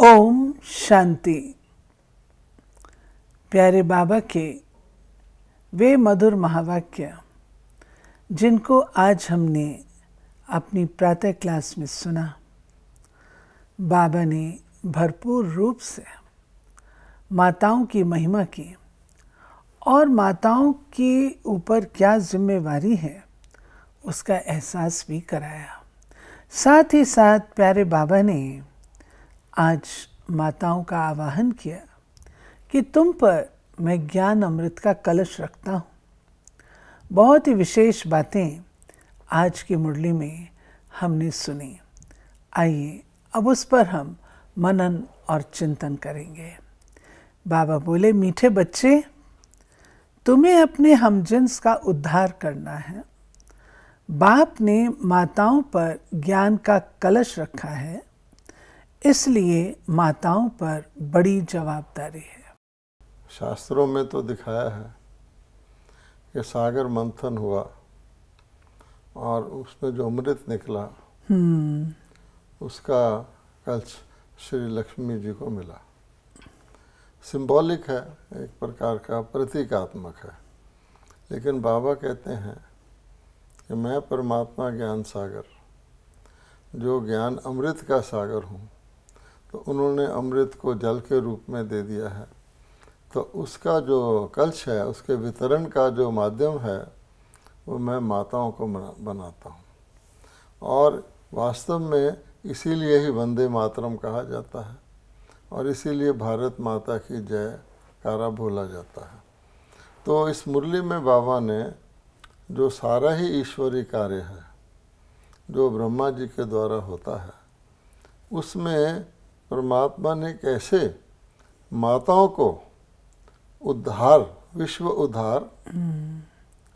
ओम शांति। प्यारे बाबा के वे मधुर महावाक्य जिनको आज हमने अपनी प्रातः क्लास में सुना, बाबा ने भरपूर रूप से माताओं की महिमा की और माताओं के ऊपर क्या जिम्मेवारी है उसका एहसास भी कराया। साथ ही साथ प्यारे बाबा ने आज माताओं का आवाहन किया कि तुम पर मैं ज्ञान अमृत का कलश रखता हूँ। बहुत ही विशेष बातें आज की मुरली में हमने सुनी। आइए अब उस पर हम मनन और चिंतन करेंगे। बाबा बोले, मीठे बच्चे, तुम्हें अपने हमजिन्स का उद्धार करना है। बाप ने माताओं पर ज्ञान का कलश रखा है, इसलिए माताओं पर बड़ी जवाबदारी है। शास्त्रों में तो दिखाया है कि सागर मंथन हुआ और उसमें जो अमृत निकला उसका कलश श्री लक्ष्मी जी को मिला। सिंबॉलिक है, एक प्रकार का प्रतीकात्मक है, लेकिन बाबा कहते हैं कि मैं परमात्मा ज्ञान सागर, जो ज्ञान अमृत का सागर हूँ, तो उन्होंने अमृत को जल के रूप में दे दिया है। तो उसका जो कलश है, उसके वितरण का जो माध्यम है, वो मैं माताओं को बनाता हूँ। और वास्तव में इसीलिए ही वंदे मातरम कहा जाता है और इसीलिए भारत माता की जय कारा बोला जाता है। तो इस मुरली में बाबा ने जो सारा ही ईश्वरीय कार्य है, जो ब्रह्मा जी के द्वारा होता है, उसमें परमात्मा ने कैसे माताओं को उद्धार, विश्व उद्धार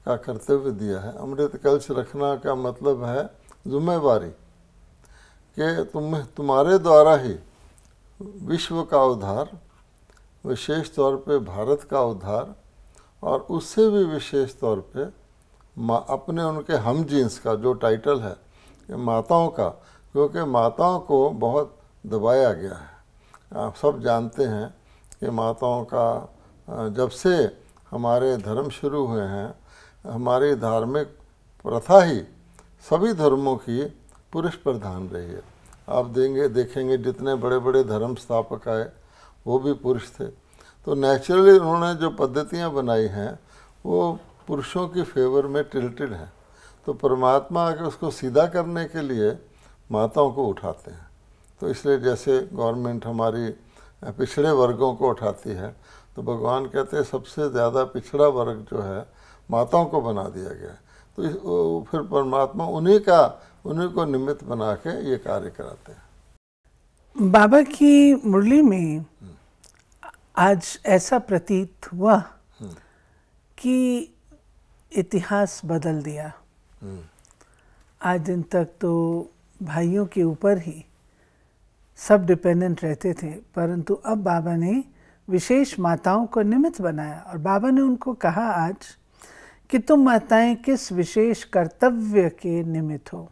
का कर्तव्य दिया है। अमृत कलश रखना का मतलब है जिम्मेवारी कि तुम्हारे द्वारा ही विश्व का उद्धार, विशेष तौर पे भारत का उद्धार, और उससे भी विशेष तौर पे अपने उनके हम जीन्स का जो टाइटल है कि माताओं का, क्योंकि माताओं को बहुत दबाया गया है। आप सब जानते हैं कि माताओं का जब से हमारे धर्म शुरू हुए हैं, हमारी धार्मिक प्रथा ही सभी धर्मों की पुरुष प्रधान रही है। आप देखेंगे जितने बड़े बड़े धर्म स्थापक आए वो भी पुरुष थे। तो नेचुरली उन्होंने जो पद्धतियां बनाई हैं वो पुरुषों की फेवर में टिल्टेड है। तो परमात्मा आके उसको सीधा करने के लिए माताओं को उठाते हैं। तो इसलिए जैसे गवर्नमेंट हमारी पिछड़े वर्गों को उठाती है, तो भगवान कहते हैं सबसे ज़्यादा पिछड़ा वर्ग जो है माताओं को बना दिया गया है। तो फिर परमात्मा उन्हीं को निमित्त बना के ये कार्य कराते हैं। बाबा की मुरली में आज ऐसा प्रतीत हुआ कि इतिहास बदल दिया। आज दिन तक तो भाइयों के ऊपर ही सब डिपेंडेंट रहते थे, परंतु अब बाबा ने विशेष माताओं को निमित्त बनाया और बाबा ने उनको कहा आज कि तुम माताएं किस विशेष कर्तव्य के निमित्त हो,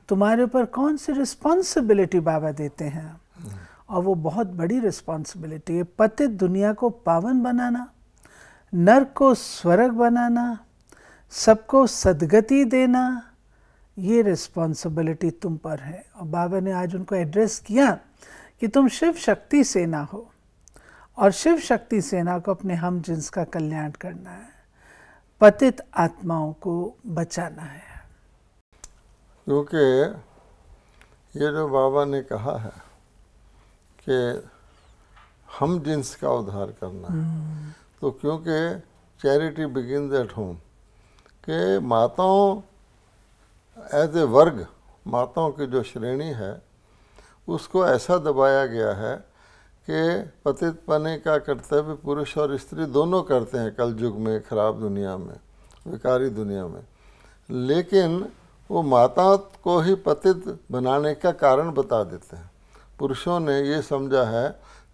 तुम्हारे ऊपर कौन सी रिस्पॉन्सिबिलिटी बाबा देते हैं। और वो बहुत बड़ी रिस्पॉन्सिबिलिटी है। पतित दुनिया को पावन बनाना, नर्क को स्वर्ग बनाना, सबको सद्गति देना, ये रिस्पॉन्सिबिलिटी तुम पर है। और बाबा ने आज उनको एड्रेस किया कि तुम शिव शक्ति सेना हो और शिव शक्ति सेना को अपने हम जिन्स का कल्याण करना है, पतित आत्माओं को बचाना है। क्योंकि ये जो बाबा ने कहा है कि हम जिन्स का उद्धार करना है, तो क्योंकि चैरिटी बिगिन्स एट होम, कि माताओं एज ए वर्ग, माताओं की जो श्रेणी है उसको ऐसा दबाया गया है कि पतित पने का कर्तव्य पुरुष और स्त्री दोनों करते हैं कल युग में, खराब दुनिया में, विकारी दुनिया में। लेकिन वो माता को ही पतित बनाने का कारण बता देते हैं। पुरुषों ने ये समझा है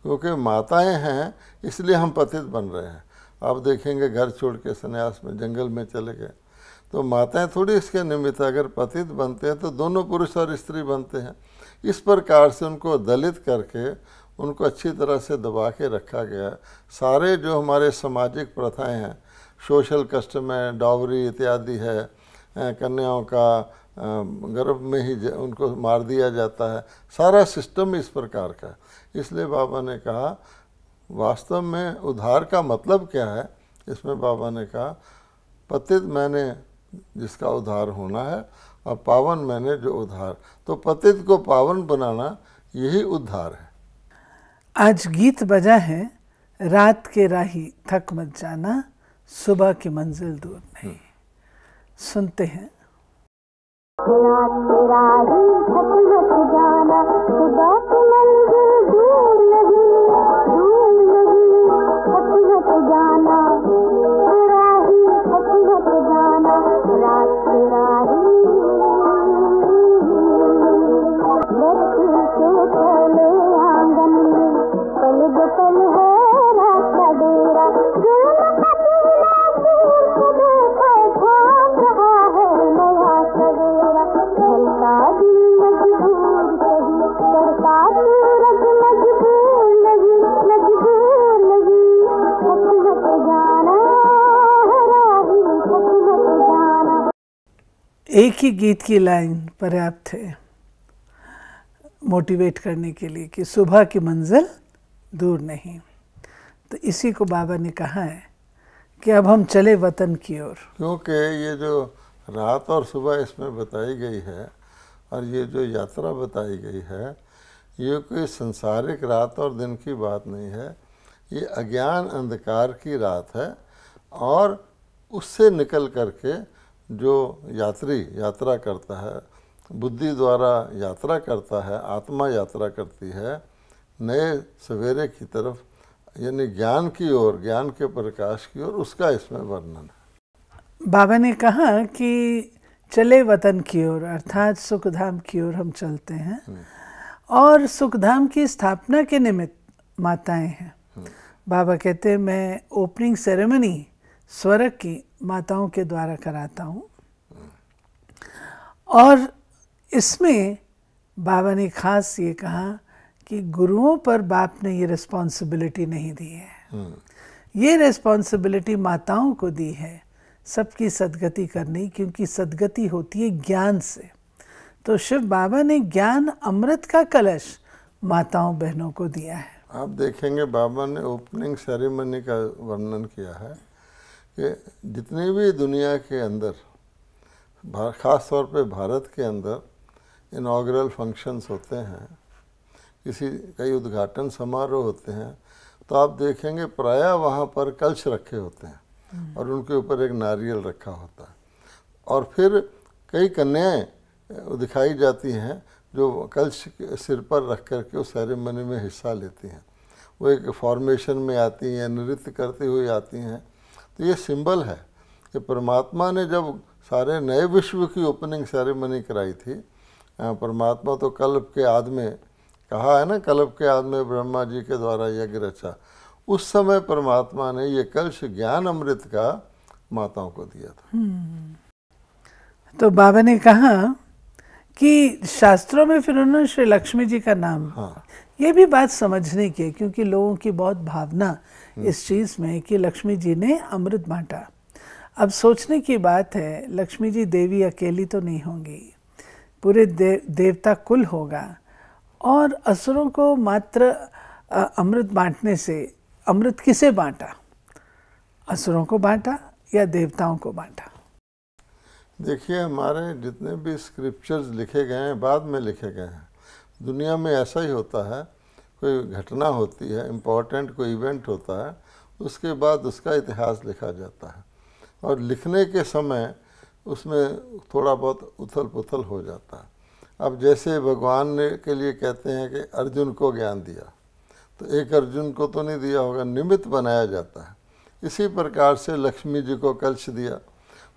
क्योंकि माताएं हैं इसलिए हम पतित बन रहे हैं। आप देखेंगे घर छोड़ के सन्यास में जंगल में चले गए, तो माताएं थोड़ी इसके निमित्त, अगर पतित बनते हैं तो दोनों पुरुष और स्त्री बनते हैं। इस प्रकार से उनको दलित करके उनको अच्छी तरह से दबा के रखा गया है। सारे जो हमारे सामाजिक प्रथाएं हैं, सोशल कस्टम है, डॉवरी इत्यादि है, कन्याओं का गर्भ में ही उनको मार दिया जाता है, सारा सिस्टम इस प्रकार का है। इसलिए बाबा ने कहा वास्तव में उद्धार का मतलब क्या है। इसमें बाबा ने कहा पतित मैंने जिसका उद्धार होना है और पावन मैंने जो उद्धार, तो पतित को पावन बनाना यही उद्धार है। आज गीत बजा है, रात के राही थक मत जाना, सुबह की मंजिल दूर नहीं। सुनते हैं। रात के राही थक मत जाना, सुबह की मंजिल दूर नहीं, दूर नहीं। थक मत जाना, राही थक मत जाना, रात के राही। लड़की के पहले आंगन में पल पल है रात का डेरा, एक ही गीत की लाइन पर्याप्त है मोटिवेट करने के लिए कि सुबह की मंजिल दूर नहीं। तो इसी को बाबा ने कहा है कि अब हम चले वतन की ओर। क्योंकि ये जो रात और सुबह इसमें बताई गई है और ये जो यात्रा बताई गई है, ये कोई संसारिक रात और दिन की बात नहीं है। ये अज्ञान अंधकार की रात है और उससे निकल करके जो यात्री यात्रा करता है, बुद्धि द्वारा यात्रा करता है, आत्मा यात्रा करती है नए सवेरे की तरफ, यानी ज्ञान की ओर, ज्ञान के प्रकाश की ओर, उसका इसमें वर्णन है। बाबा ने कहा कि चले वतन की ओर, अर्थात सुखधाम की ओर हम चलते हैं और सुखधाम की स्थापना के निमित्त माताएं हैं। बाबा कहते हैं मैं ओपनिंग सेरेमनी स्वर्ग की माताओं के द्वारा कराता हूँ और इसमें बाबा ने खास ये कहा कि गुरुओं पर बाप ने ये रिस्पॉन्सिबिलिटी नहीं दी है, ये रिस्पॉन्सिबिलिटी माताओं को दी है सबकी सद्गति करनी, क्योंकि सद्गति होती है ज्ञान से। तो शिव बाबा ने ज्ञान अमृत का कलश माताओं बहनों को दिया है। आप देखेंगे बाबा ने ओपनिंग सेरेमनी का वर्णन किया है कि जितनी भी दुनिया के अंदर, ख़ास तौर पे भारत के अंदर इनॉग्रल फंक्शंस होते हैं, किसी कई उद्घाटन समारोह होते हैं, तो आप देखेंगे प्रायः वहाँ पर कलश रखे होते हैं और उनके ऊपर एक नारियल रखा होता है और फिर कई कन्याएं दिखाई जाती हैं जो कलश सिर पर रख करके उस सेरेमनी में हिस्सा लेती हैं। वो एक फॉर्मेशन में आती हैं, नृत्य करते हुए आती हैं। तो ये सिंबल है कि परमात्मा ने जब सारे नए विश्व की ओपनिंग सेरेमनी कराई थी, परमात्मा तो कल्प के आदि में कहा है ना, कल्प के आदि में ब्रह्मा जी के द्वारा यज्ञ रचा, उस समय परमात्मा ने ये कलश ज्ञान अमृत का माताओं को दिया था। तो बाबा ने कहा कि शास्त्रों में फिर उन्होंने श्री लक्ष्मी जी का नाम, ये भी बात समझने की है क्योंकि लोगों की बहुत भावना इस चीज़ में कि लक्ष्मी जी ने अमृत बांटा। अब सोचने की बात है, लक्ष्मी जी देवी अकेली तो नहीं होंगी, पूरे देवता कुल होगा और असुरों को मात्र अमृत बांटने से, अमृत किसे बांटा, असुरों को बांटा या देवताओं को बांटा? देखिए हमारे जितने भी स्क्रिप्चर्स लिखे गए हैं, बाद में लिखे गए हैं, दुनिया में ऐसा ही होता है, कोई घटना होती है, इम्पोर्टेंट कोई इवेंट होता है, उसके बाद उसका इतिहास लिखा जाता है और लिखने के समय उसमें थोड़ा बहुत उथल पुथल हो जाता है। अब जैसे भगवान ने के लिए कहते हैं कि अर्जुन को ज्ञान दिया, तो एक अर्जुन को तो नहीं दिया होगा, निमित्त बनाया जाता है। इसी प्रकार से लक्ष्मी जी को कलश दिया,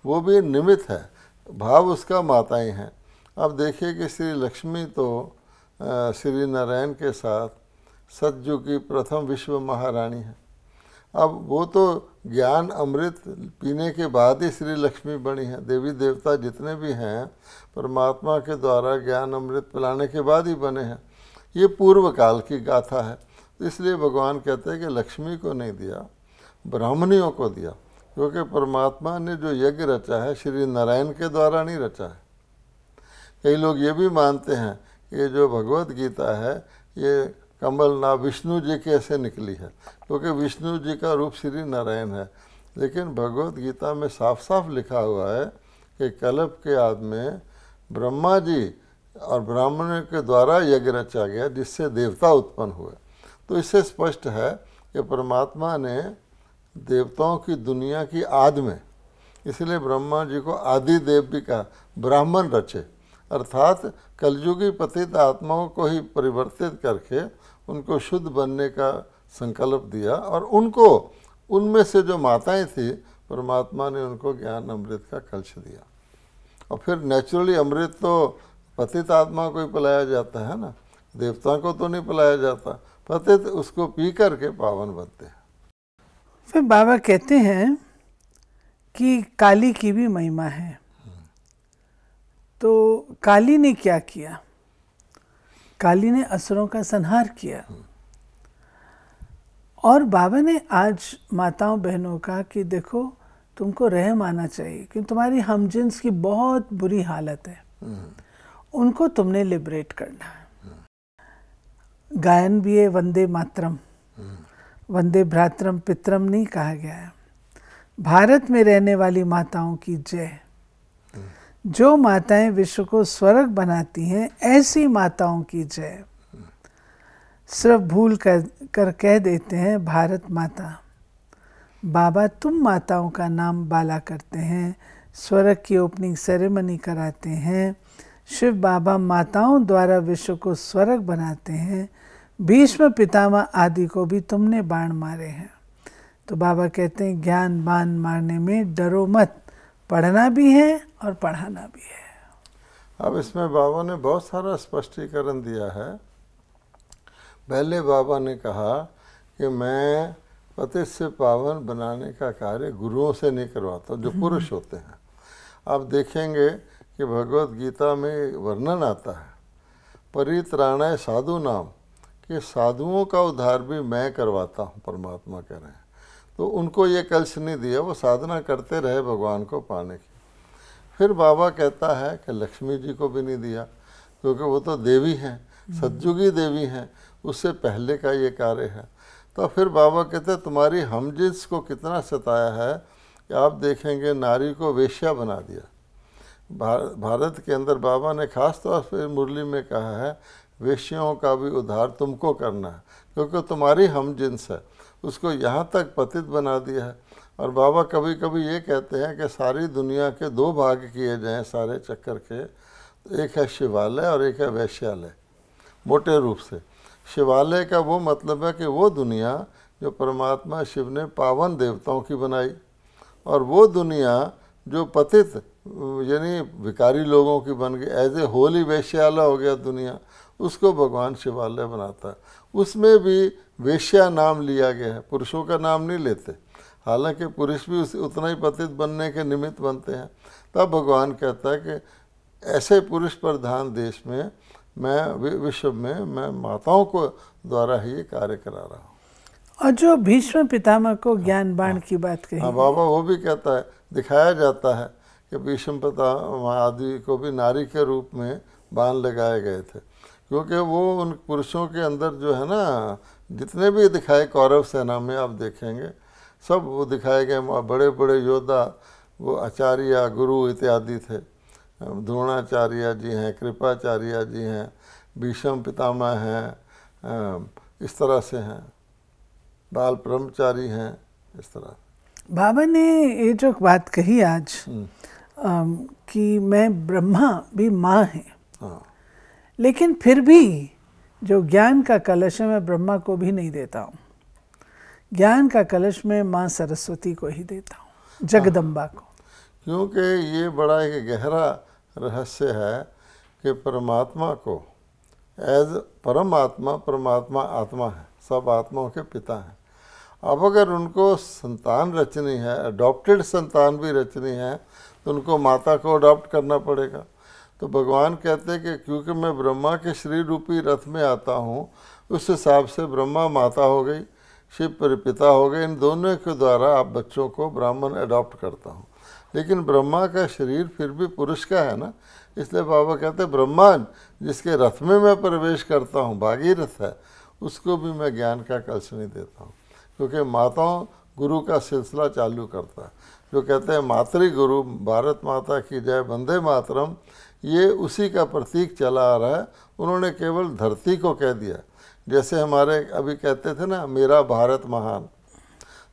वो भी निमित्त है, भाव उसका माताएं हैं। अब देखिए कि श्री लक्ष्मी तो श्री नारायण के साथ सतयुग की प्रथम विश्व महारानी है। अब वो तो ज्ञान अमृत पीने के बाद ही श्री लक्ष्मी बनी है। देवी देवता जितने भी हैं परमात्मा के द्वारा ज्ञान अमृत पिलाने के बाद ही बने हैं। ये पूर्व काल की गाथा है। तो इसलिए भगवान कहते हैं कि लक्ष्मी को नहीं दिया, ब्राह्मणियों को दिया, क्योंकि परमात्मा ने जो यज्ञ रचा है श्री नारायण के द्वारा नहीं रचा है। कई लोग ये भी मानते हैं कि जो भगवत गीता है ये कमल ना विष्णु जी के से निकली है, क्योंकि विष्णु जी का रूप श्री नारायण है। लेकिन भगवत गीता में साफ साफ लिखा हुआ है कि कल्प के आदि में ब्रह्मा जी और ब्राह्मणों के द्वारा यज्ञ रचा गया जिससे देवता उत्पन्न हुए। तो इससे स्पष्ट है कि परमात्मा ने देवताओं की दुनिया की आदि में, इसलिए ब्रह्मा जी को आदि देव भी कहा, ब्राह्मण रचे, अर्थात कलयुगी पतित आत्माओं को ही परिवर्तित करके उनको शुद्ध बनने का संकल्प दिया, और उनको उनमें से जो माताएं थी परमात्मा ने उनको ज्ञान अमृत का कलश दिया। और फिर नेचुरली अमृत तो पतित आत्मा को ही पिलाया जाता है ना, देवताओं को तो नहीं पिलाया जाता, पतित उसको पी करके पावन बनते हैं। फिर बाबा कहते हैं कि काली की भी महिमा है। तो काली ने क्या किया? काली ने असुरों का संहार किया। और बाबा ने आज माताओं बहनों का कि देखो तुमको रहम आना चाहिए क्योंकि तुम्हारी हमजिन्स की बहुत बुरी हालत है, उनको तुमने लिबरेट करना है। गायन भी है वंदे मातरम, वंदे भ्रातरम पितरम नहीं कहा गया है। भारत में रहने वाली माताओं की जय। जो माताएं विश्व को स्वर्ग बनाती हैं ऐसी माताओं की जय। सिर्फ भूल कर कह देते हैं भारत माता। बाबा तुम माताओं का नाम बाला करते हैं, स्वर्ग की ओपनिंग सेरेमनी कराते हैं। शिव बाबा माताओं द्वारा विश्व को स्वर्ग बनाते हैं। भीष्म पितामह आदि को भी तुमने बाण मारे हैं। तो बाबा कहते हैं ज्ञान बाण मारने में डरो मत, पढ़ना भी है और पढ़ाना भी है। अब इसमें बाबा ने बहुत सारा स्पष्टीकरण दिया है। पहले बाबा ने कहा कि मैं पतित से पावन बनाने का कार्य गुरुओं से नहीं करवाता, जो पुरुष होते हैं। आप देखेंगे कि भगवत गीता में वर्णन आता है परित्राणाय साधु नाम, कि साधुओं का उद्धार भी मैं करवाता हूँ, परमात्मा कह रहे हैं। तो उनको ये कलश नहीं दिया, वो साधना करते रहे भगवान को पाने की। फिर बाबा कहता है कि लक्ष्मी जी को भी नहीं दिया, क्योंकि वो तो देवी हैं, सतयुगी देवी हैं, उससे पहले का ये कार्य है। तो फिर बाबा कहते हैं तुम्हारी हमजिन्स को कितना सताया है कि आप देखेंगे नारी को वेश्या बना दिया। भारत के अंदर बाबा ने खास तौर पर मुरली में कहा है वेश्याओं का भी उद्धार तुमको करना है, क्योंकि तुम्हारी हमजिन्स है, उसको यहाँ तक पतित बना दिया है। और बाबा कभी कभी ये कहते हैं कि सारी दुनिया के दो भाग किए जाएं सारे चक्कर के, तो एक है शिवालय और एक है वैश्यालय। मोटे रूप से शिवालय का वो मतलब है कि वो दुनिया जो परमात्मा शिव ने पावन देवताओं की बनाई, और वो दुनिया जो पतित यानी भिखारी लोगों की बन गई, एज ए होली वैश्यालय हो गया दुनिया, उसको भगवान शिवालय बनाता है। उसमें भी वेश्या नाम लिया गया है, पुरुषों का नाम नहीं लेते, हालांकि पुरुष भी उतना ही पतित बनने के निमित्त बनते हैं। तब भगवान कहता है कि ऐसे पुरुष प्रधान देश में मैं विश्व में मैं माताओं को द्वारा ही ये कार्य करा रहा हूँ। और जो भीष्म पितामह को ज्ञान बाण की बात कही, हाँ बाबा वो भी कहता है, दिखाया जाता है कि भीष्म पितामह आदि को भी नारी के रूप में बाण लगाए गए थे, क्योंकि वो उन पुरुषों के अंदर जो है ना, जितने भी दिखाए कौरव सेना में आप देखेंगे सब वो दिखाए गए बड़े बड़े योद्धा, वो आचार्य गुरु इत्यादि थे। द्रोणाचार्य जी हैं, कृपाचार्य जी हैं, भीष्म पितामह हैं, इस तरह से हैं, बाल ब्रह्मचारी हैं, इस तरह। बाबा ने ये जो बात कही आज कि मैं ब्रह्मा भी माँ है, लेकिन फिर भी जो ज्ञान का कलश है मैं ब्रह्मा को भी नहीं देता हूँ, ज्ञान का कलश मैं माँ सरस्वती को ही देता हूँ, जगदम्बा को। क्योंकि ये बड़ा एक गहरा रहस्य है कि परमात्मा को एज परमात्मा, परमात्मा आत्मा है, सब आत्माओं के पिता हैं। अब अगर उनको संतान रचनी है, अडॉप्टेड संतान भी रचनी है, तो उनको माता को अडॉप्ट करना पड़ेगा। तो भगवान कहते हैं कि क्योंकि मैं ब्रह्मा के शरीर रूपी रथ में आता हूँ, उस हिसाब से ब्रह्मा माता हो गई, शिव पिता हो गए, इन दोनों के द्वारा आप बच्चों को ब्राह्मण अडॉप्ट करता हूँ। लेकिन ब्रह्मा का शरीर फिर भी पुरुष का है ना, इसलिए बाबा कहते हैं ब्रह्मा जिसके रथ में मैं प्रवेश करता हूँ, भागीरथ है, उसको भी मैं ज्ञान का कलशनी देता हूँ, क्योंकि माताओं गुरु का सिलसिला चालू करता है। जो कहते हैं मातृ गुरु, भारत माता की जय, वंदे मातरम, ये उसी का प्रतीक चला आ रहा है। उन्होंने केवल धरती को कह दिया, जैसे हमारे अभी कहते थे ना मेरा भारत महान,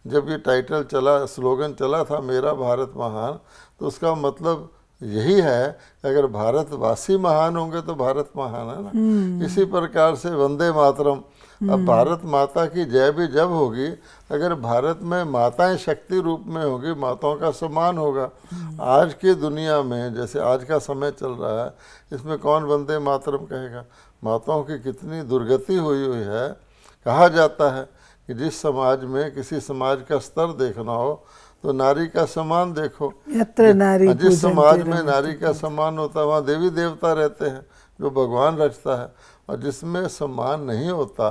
जब ये टाइटल चला, स्लोगन चला था मेरा भारत महान, तो उसका मतलब यही है कि अगर भारतवासी महान होंगे तो भारत महान है ना। इसी प्रकार से वंदे मातरम, अब भारत माता की जय भी जब होगी अगर भारत में माताएं शक्ति रूप में होगी, माताओं का सम्मान होगा। आज की दुनिया में जैसे आज का समय चल रहा है, इसमें कौन वंदे मातरम कहेगा? माताओं की कितनी दुर्गति हुई हुई है। कहा जाता है कि जिस समाज में किसी समाज का स्तर देखना हो तो नारी का सम्मान देखो। जिस समाज में नारी का सम्मान होता है वहाँ देवी देवता रहते हैं जो भगवान रचता है, और जिसमें सम्मान नहीं होता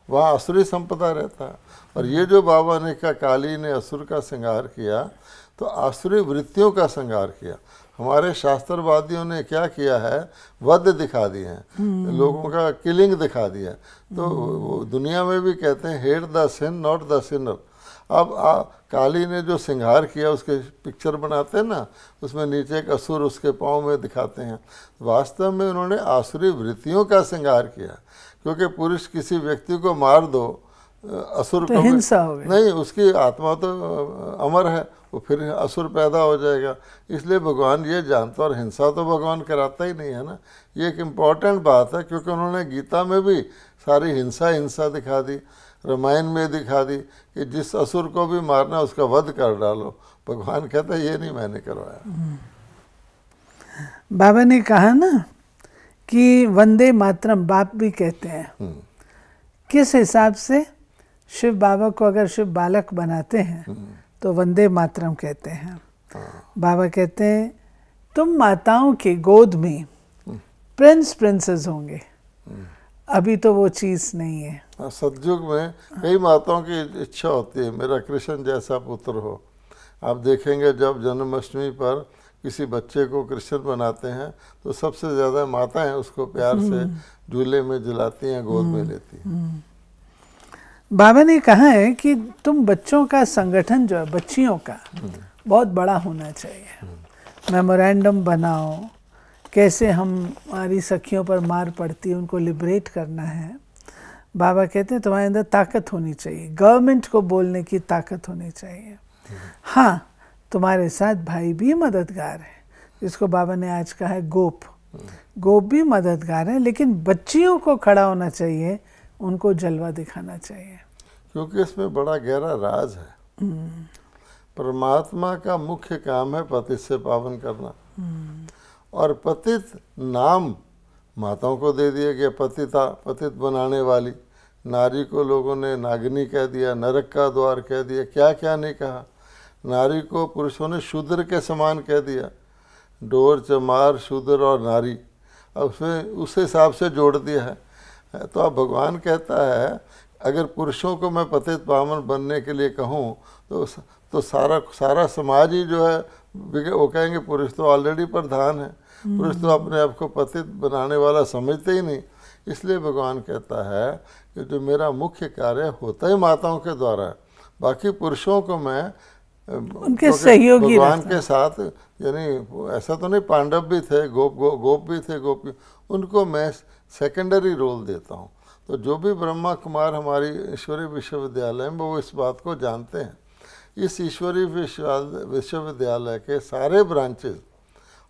वहाँ असुरी संपदा रहता है। और ये जो बाबा ने कहा काली ने असुर का श्रृंगार किया, तो आसुरी वृत्तियों का श्रृंगार किया। हमारे शास्त्रवादियों ने क्या किया है, वध दिखा दिए हैं, लोगों का किलिंग दिखा दिया। तो दुनिया में भी कहते हैं hate the sin not the sinner. अब काली ने जो श्रृंगार किया उसके पिक्चर बनाते हैं ना, उसमें नीचे एक असुर उसके पाँव में दिखाते हैं। वास्तव में उन्होंने आसुरी वृत्तियों का श्रृंगार किया, क्योंकि पुरुष किसी व्यक्ति को मार दो, असुर तो को हिंसा हो गई। नहीं, उसकी आत्मा तो अमर है, वो फिर असुर पैदा हो जाएगा। इसलिए भगवान ये जानता, और हिंसा तो भगवान कराता ही नहीं है ना। ये एक इम्पॉर्टेंट बात है, क्योंकि उन्होंने गीता में भी सारी हिंसा दिखा दी, रामायण में दिखा दी कि जिस असुर को भी मारना उसका वध कर डालो। भगवान कहता है ये नहीं मैंने करवाया। बाबा ने कहा ना कि वंदे मातरम बाप भी कहते हैं। किस हिसाब से? शिव बाबा को अगर शिव बालक बनाते हैं तो वंदे मातरम कहते हैं। बाबा कहते हैं तुम माताओं के गोद में प्रिंस प्रिंसेस होंगे। अभी तो वो चीज़ नहीं है। सतयुग में कई माताओं की इच्छा होती है मेरा कृष्ण जैसा पुत्र हो। आप देखेंगे जब जन्माष्टमी पर किसी बच्चे को कृष्ण बनाते हैं तो सबसे ज़्यादा माताएं उसको प्यार से झूले में झुलाती हैं, गोद में लेती हैं। बाबा ने कहा है कि तुम बच्चों का संगठन जो है, बच्चियों का बहुत बड़ा होना चाहिए। मेमोरेंडम बनाओ, कैसे हमारी सखियों पर मार पड़ती है, उनको लिबरेट करना है। बाबा कहते हैं तुम्हारे अंदर ताकत होनी चाहिए, गवर्नमेंट को बोलने की ताकत होनी चाहिए। हाँ, तुम्हारे साथ भाई भी मददगार है, जिसको बाबा ने आज कहा है गोप भी मददगार है, लेकिन बच्चियों को खड़ा होना चाहिए, उनको जलवा दिखाना चाहिए। क्योंकि इसमें बड़ा गहरा राज है। परमात्मा का मुख्य काम है पतित से पावन करना, और पतित नाम माताओं को दे दिया गया। पतित बनाने वाली नारी को लोगों ने नागिनी कह दिया, नरक का द्वार कह दिया, क्या क्या नहीं कहा। नारी को पुरुषों ने शूद्र के समान कह दिया, डोर चमार शूद्र और नारी, अब उसमें उस हिसाब से जोड़ दिया है। तो अब भगवान कहता है अगर पुरुषों को मैं पतित पावन बनने के लिए कहूँ तो सारा समाज ही जो है वो कहेंगे पुरुष तो ऑलरेडी प्रधान है, पुरुष तो अपने आप को पतित बनाने वाला समझते ही नहीं। इसलिए भगवान कहता है कि जो मेरा मुख्य कार्य होता ही माताओं के द्वारा है, बाकी पुरुषों को मैं उनके सहयोगी भगवान के साथ, यानी ऐसा तो नहीं, पांडव भी थे, गोप भी थे, गोपी, उनको मैं सेकेंडरी रोल देता हूँ। तो जो भी ब्रह्मा कुमार हमारी ईश्वरीय विश्वविद्यालय में वो इस बात को जानते हैं। इस ईश्वरीय विश्वविद्यालय के सारे ब्रांचेस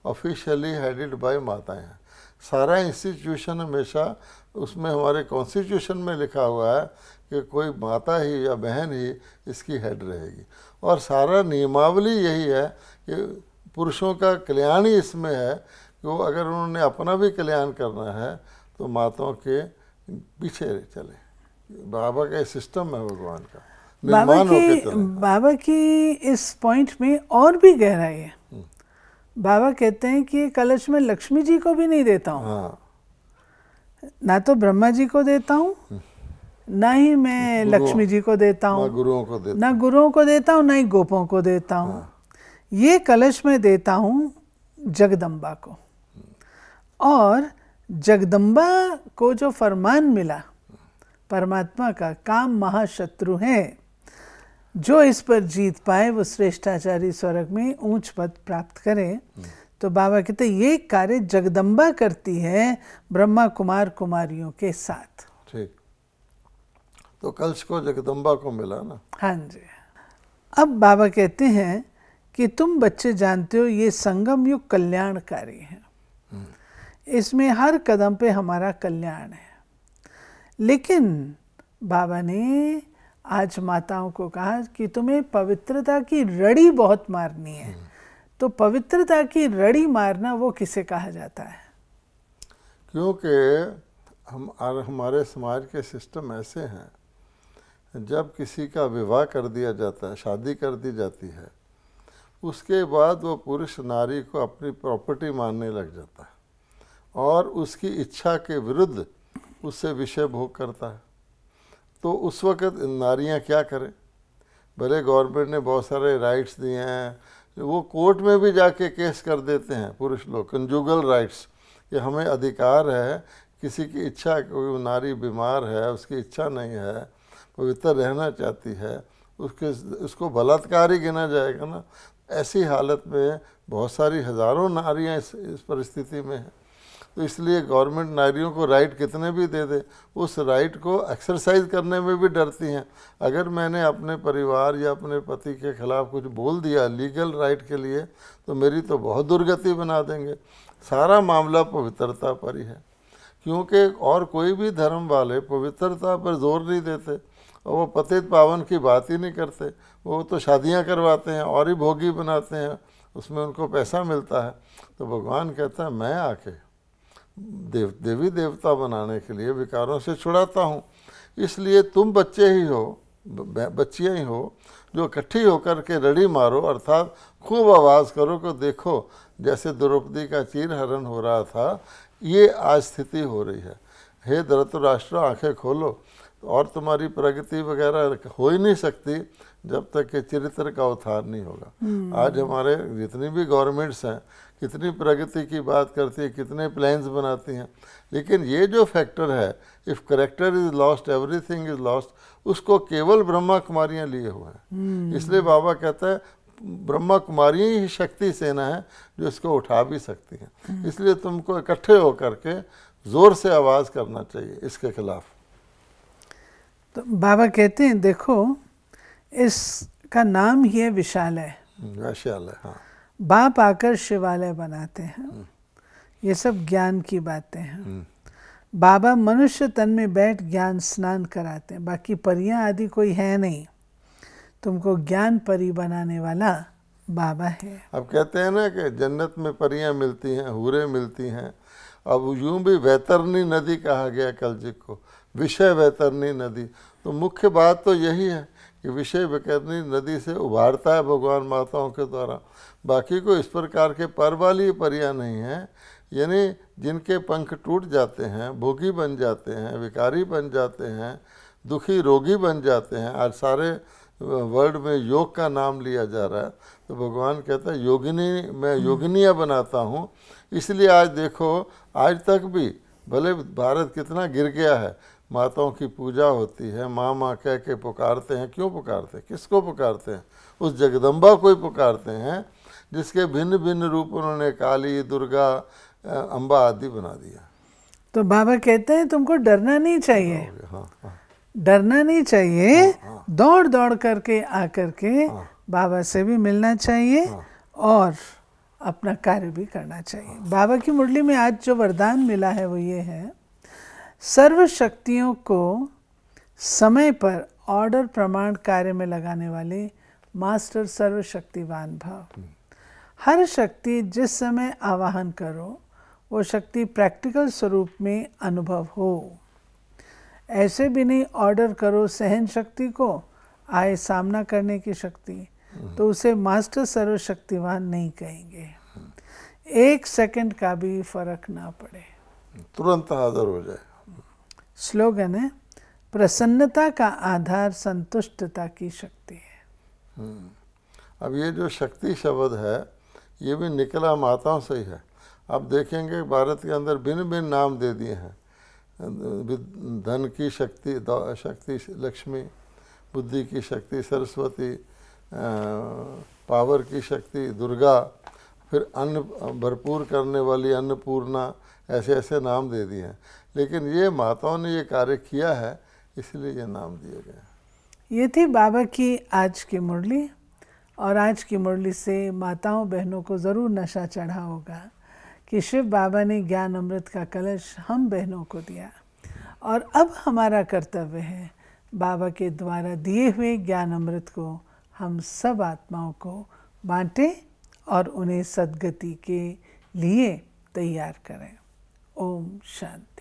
ऑफिशियली हेडेड बाय माताएं हैं। सारा इंस्टीट्यूशन हमेशा उसमें हमारे कॉन्स्टिट्यूशन में लिखा हुआ है कि कोई माता ही या बहन ही इसकी हेड रहेगी, और सारा नियमावली यही है कि पुरुषों का कल्याण ही इसमें है कि वो अगर उन्होंने अपना भी कल्याण करना है तो माताओं के पीछे चले। बाबा का सिस्टम है भगवान का, निर्माण होके चले। बाबा की इस पॉइंट में और भी गहराई है। बाबा कहते हैं कि ये कलश में लक्ष्मी जी को भी नहीं देता हूँ, हाँ, ना तो ब्रह्मा जी को देता हूँ, ना ही मैं लक्ष्मी जी को देता ना हूँ, गुरुओं को देते, ना गुरुओं को देता हूँ, ना ही गोपों को देता हूँ। ये कलश में देता हूँ जगदम्बा को। और जगदम्बा को जो फरमान मिला परमात्मा का, काम महाशत्रु है, जो इस पर जीत पाए वो श्रेष्ठाचारी स्वर्ग में ऊंच पद प्राप्त करे। तो बाबा कहते ये कार्य जगदम्बा करती है ब्रह्मा कुमार कुमारियों के साथ। ठीक, तो कलश को जगदम्बा को मिला ना। हाँ जी। अब बाबा कहते हैं कि तुम बच्चे जानते हो ये संगम युग कल्याणकारी है, इसमें हर कदम पे हमारा कल्याण है। लेकिन बाबा ने आज माताओं को कहा कि तुम्हें पवित्रता की रड़ी बहुत मारनी है। तो पवित्रता की रड़ी मारना वो किसे कहा जाता है? क्योंकि हमारे समाज के सिस्टम ऐसे हैं, जब किसी का विवाह कर दिया जाता है, शादी कर दी जाती है, उसके बाद वो पुरुष नारी को अपनी प्रॉपर्टी मानने लग जाता है और उसकी इच्छा के विरुद्ध उससे विषय भोग करता है। तो उस वक़्त नारियां क्या करें? भले गवर्नमेंट ने बहुत सारे राइट्स दिए हैं, वो कोर्ट में भी जाके केस कर देते हैं पुरुष लोग, कंजुगल राइट्स, कि हमें अधिकार है किसी की इच्छा, कोई नारी बीमार है, उसकी इच्छा नहीं है, पवित्र रहना चाहती है, उसको बलात्कार ही गिना जाएगा ना। ऐसी हालत में बहुत सारी हज़ारों नारियां इस परिस्थिति में हैं। तो इसलिए गवर्नमेंट नारियों को राइट कितने भी दे दे, उस राइट को एक्सरसाइज करने में भी डरती हैं। अगर मैंने अपने परिवार या अपने पति के खिलाफ कुछ बोल दिया लीगल राइट के लिए, तो मेरी तो बहुत दुर्गति बना देंगे। सारा मामला पवित्रता पर ही है, क्योंकि और कोई भी धर्म वाले पवित्रता पर जोर नहीं देते और वो पतित पावन की बात ही नहीं करते। वो तो शादियां करवाते हैं और ही भोगी बनाते हैं, उसमें उनको पैसा मिलता है। तो भगवान कहता है मैं आके देवी देवता बनाने के लिए विकारों से छुड़ाता हूँ। इसलिए तुम बच्चे ही हो, बच्चियाँ ही हो, जो इकट्ठी होकर के रड़ी मारो, अर्थात खूब आवाज़ करो कि देखो जैसे द्रौपदी का चीरहरण हो रहा था, ये आज स्थिति हो रही है। हे धृतराष्ट्र, आंखें खोलो। और तुम्हारी प्रगति वगैरह हो ही नहीं सकती जब तक कि चरित्र का उत्थान नहीं होगा। आज हमारे जितनी भी गवर्नमेंट्स हैं कितनी प्रगति की बात करती है, कितने प्लान्स बनाती हैं, लेकिन ये जो फैक्टर है, if character is lost everything is lost, उसको केवल ब्रह्मा कुमारियाँ लिए हुए हैं। इसलिए बाबा कहता है ब्रह्मा कुमारियाँ ही शक्ति सेना है जो इसको उठा भी सकती हैं। इसलिए तुमको इकट्ठे होकर के ज़ोर से आवाज़ करना चाहिए इसके खिलाफ। तो बाबा कहते हैं देखो इसका नाम ही है विशालय। वैश्यालय, हाँ। बाप आकर शिवालय बनाते हैं, ये सब ज्ञान की बातें हैं। बाबा मनुष्य तन में बैठ ज्ञान स्नान कराते हैं, बाकी परियां आदि कोई है नहीं, तुमको ज्ञान परी बनाने वाला बाबा है। अब कहते हैं ना कि जन्नत में परियां मिलती हैं, हूरें मिलती हैं। अब यूं भी वैतरणी नदी कहा गया कलयुग को, विषय वैतरणी नदी। तो मुख्य बात तो यही है कि विषय वैतरणी नदी से उभारता है भगवान माताओं के द्वारा। बाकी को इस प्रकार के पर वाली परियां नहीं हैं, यानी जिनके पंख टूट जाते हैं, भोगी बन जाते हैं, विकारी बन जाते हैं, दुखी रोगी बन जाते हैं। आज सारे वर्ल्ड में योग का नाम लिया जा रहा है, तो भगवान कहता है योगिनी, मैं योगिनियाँ बनाता हूँ। इसलिए आज देखो, आज तक भी भले भारत कितना गिर गया है, माताओं की पूजा होती है, माँ माँ कह के पुकारते हैं। क्यों पुकारते हैं? किसको पुकारते हैं? उस जगदम्बा को ही पुकारते हैं जिसके भिन्न भिन्न रूप उन्होंने काली, दुर्गा, अम्बा आदि बना दिया। तो बाबा कहते हैं तुमको डरना नहीं चाहिए। हाँ, हाँ। डरना नहीं चाहिए, दौड़ दौड़ करके आकर के बाबा से भी मिलना चाहिए और अपना कार्य भी करना चाहिए। बाबा की मुरली में आज जो वरदान मिला है वो ये है, सर्व शक्तियों को समय पर ऑर्डर प्रमाण कार्य में लगाने वाले मास्टर सर्वशक्तिवान भाव। हर शक्ति जिस समय आवाहन करो वो शक्ति प्रैक्टिकल स्वरूप में अनुभव हो। ऐसे भी नहीं ऑर्डर करो सहन शक्ति को, आए सामना करने की शक्ति, तो उसे मास्टर सर्वशक्तिवान नहीं कहेंगे। 1 सेकंड का भी फर्क ना पड़े। तुरंत हाजिर हो जाए। स्लोगन है, प्रसन्नता का आधार संतुष्टता की शक्ति है। अब ये जो शक्ति शब्द है ये भी निकला माताओं से ही है। आप देखेंगे भारत के अंदर भिन्न भिन्न नाम दे दिए हैं। धन की शक्ति शक्ति लक्ष्मी, बुद्धि की शक्ति सरस्वती, पावर की शक्ति दुर्गा, फिर अन्न भरपूर करने वाली अन्नपूर्णा, ऐसे ऐसे नाम दे दिए हैं। लेकिन ये माताओं ने ये कार्य किया है इसलिए ये नाम दिए गए। ये थी बाबा की आज की मुरली। और आज की मुरली से माताओं बहनों को ज़रूर नशा चढ़ा होगा कि शिव बाबा ने ज्ञान अमृत का कलश हम बहनों को दिया और अब हमारा कर्तव्य है बाबा के द्वारा दिए हुए ज्ञान अमृत को हम सब आत्माओं को बांटें और उन्हें सद्गति के लिए तैयार करें। ओम शांति।